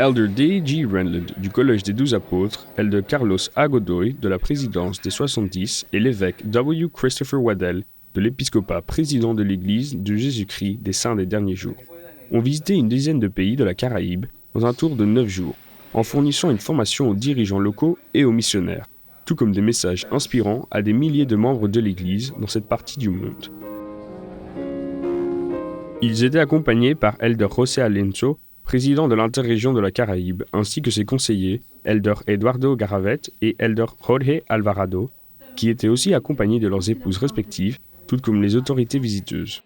Elder D.G. Renlund du Collège des 12 apôtres, Elder Carlos A. Godoy de la présidence des 70 et l'évêque W. Christopher Waddell de l'épiscopat président de l'Église de Jésus-Christ des Saints des Derniers Jours ont visité une dizaine de pays de la Caraïbe dans un tour de 9 jours, en fournissant une formation aux dirigeants locaux et aux missionnaires, tout comme des messages inspirants à des milliers de membres de l'Église dans cette partie du monde. Ils étaient accompagnés par Elder José Alenzo, président de l'interrégion de la Caraïbe, ainsi que ses conseillers, Elder Eduardo Garavet et Elder Jorge Alvarado, qui étaient aussi accompagnés de leurs épouses respectives, tout comme les autorités visiteuses.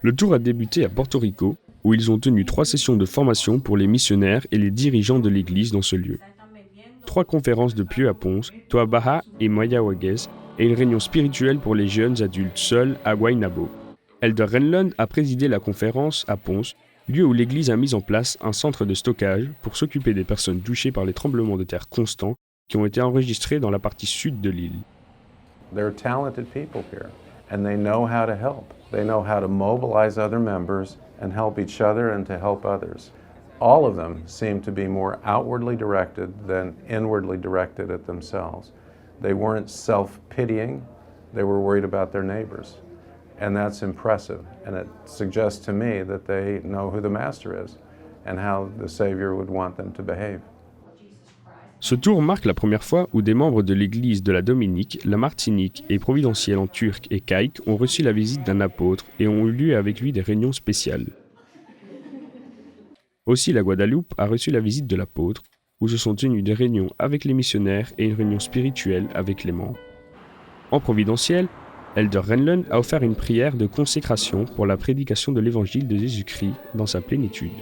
Le tour a débuté à Porto Rico, où ils ont tenu 3 sessions de formation pour les missionnaires et les dirigeants de l'Église dans ce lieu. 3 conférences de Pieux à Ponce, Toa Baja et Mayahuaguez, et une réunion spirituelle pour les jeunes adultes seuls à Guaynabo. Elder Renlund a présidé la conférence à Ponce, lieu où l'Église a mis en place un centre de stockage pour s'occuper des personnes touchées par les tremblements de terre constants qui ont été enregistrés dans la partie sud de l'île. There are talented people here, and they know how to help. They know how to mobilize other members and help each other and to help others. All of them seem to be more outwardly directed than inwardly directed at themselves. They weren't self-pitying, they were worried about their neighbors. And that's impressive, and it suggests to me that they know who the Master is and how the Savior would want them to behave. Ce tour marque la première fois où des membres de l'Église de la Dominique, la Martinique et Providentielle en turc et caïque ont reçu la visite d'un apôtre et ont eu lieu avec lui des réunions spéciales. Aussi, la Guadeloupe a reçu la visite de l'apôtre, où se sont tenues des réunions avec les missionnaires et une réunion spirituelle avec les membres. En Providentielle, Elder Renlund a offert une prière de consécration pour la prédication de l'Évangile de Jésus-Christ dans sa plénitude.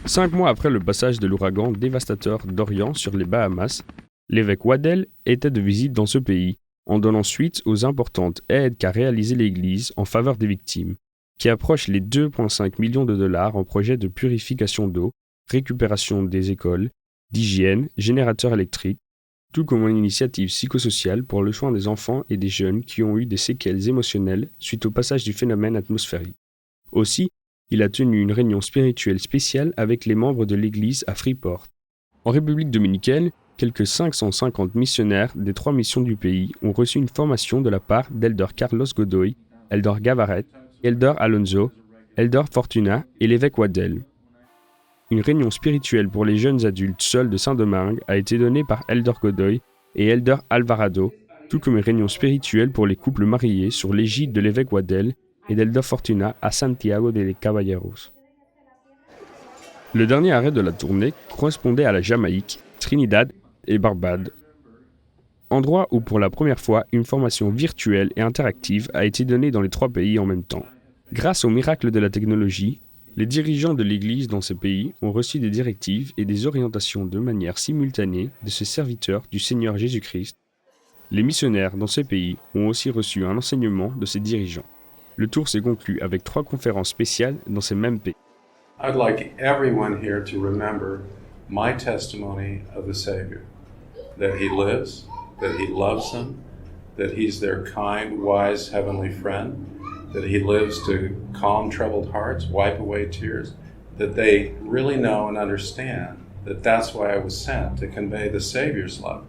Cinq mois après le passage de l'ouragan dévastateur Dorian sur les Bahamas, l'évêque Waddell était de visite dans ce pays, en donnant suite aux importantes aides qu'a réalisées l'Église en faveur des victimes, qui approchent les 2,5 millions de dollars en projets de purification d'eau, récupération des écoles, d'hygiène, générateurs électriques, tout comme une initiative psychosociale pour le soin des enfants et des jeunes qui ont eu des séquelles émotionnelles suite au passage du phénomène atmosphérique. Aussi, il a tenu une réunion spirituelle spéciale avec les membres de l'Église à Freeport. En République dominicaine, quelques 550 missionnaires des 3 missions du pays ont reçu une formation de la part d'Elder Carlos Godoy, Elder Gavaret, Elder Alonso, Elder Fortuna et l'évêque Waddell. Une réunion spirituelle pour les jeunes adultes seuls de Saint-Domingue a été donnée par Elder Godoy et Elder Alvarado, tout comme une réunion spirituelle pour les couples mariés sur l'égide de l'évêque Waddell et d'Elder Fortuna à Santiago de Caballeros. Le dernier arrêt de la tournée correspondait à la Jamaïque, Trinidad et Barbade, endroit où pour la première fois une formation virtuelle et interactive a été donnée dans les 3 pays en même temps. Grâce au miracle de la technologie, les dirigeants de l'Église dans ces pays ont reçu des directives et des orientations de manière simultanée de ces serviteurs du Seigneur Jésus-Christ. Les missionnaires dans ces pays ont aussi reçu un enseignement de ces dirigeants. Le tour s'est conclu avec 3 conférences spéciales dans ces mêmes pays. I'd like everyone here to remember my testimony of the Savior, that He lives, that He loves them, that He's their kind, wise, heavenly friend, that He lives to calm troubled hearts, wipe away tears, that they really know and understand that that's why I was sent, to convey the Savior's love,